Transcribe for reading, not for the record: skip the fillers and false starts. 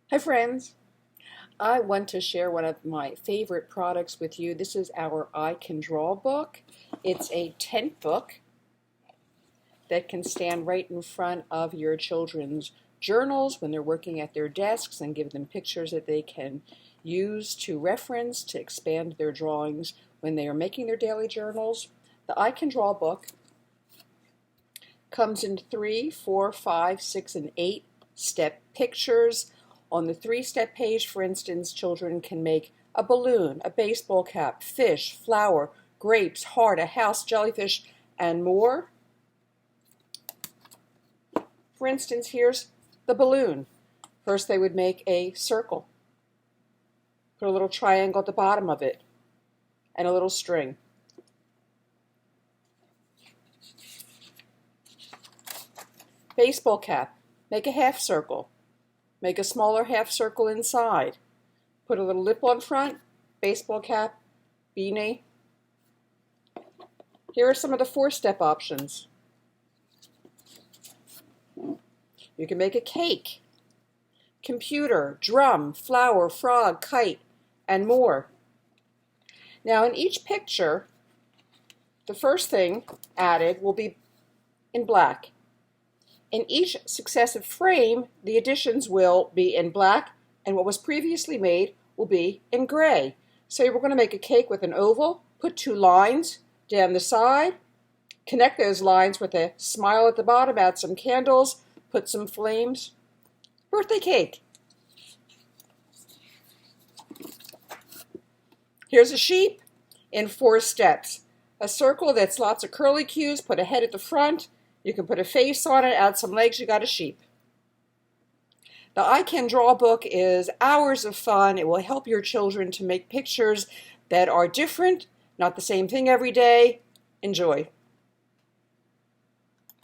Hi friends, I want to share one of my favorite products with you. This is our I Can Draw book. It's a tent book that can stand right in front of your children's journals when they're working at their desks and give them pictures that they can use to reference to expand their drawings when they are making their daily journals. The I Can Draw book comes in 3, 4, 5, 6, and 8 step pictures. On the 3-step page, for instance, children can make a balloon, a baseball cap, fish, flower, grapes, heart, a house, jellyfish, and more. For instance, here's the balloon. First, they would make a circle, put a little triangle at the bottom of it, and a little string. Baseball cap, make a half circle. Make a smaller half circle inside. Put a little lip on front, baseball cap, beanie. Here are some of the 4-step options. You can make a cake, computer, drum, flower, frog, kite, and more. Now in each picture, the first thing added will be in black. In each successive frame, the additions will be in black, and what was previously made will be in gray. So we're going to make a cake with an oval, put 2 lines down the side, connect those lines with a smile at the bottom, add some candles, put some flames. Birthday cake. Here's a sheep in 4 steps. A circle that's lots of curly cues, put a head at the front. You can put a face on it, add some legs, you got a sheep. The I Can Draw book is hours of fun. It will help your children to make pictures that are different, not the same thing every day. Enjoy.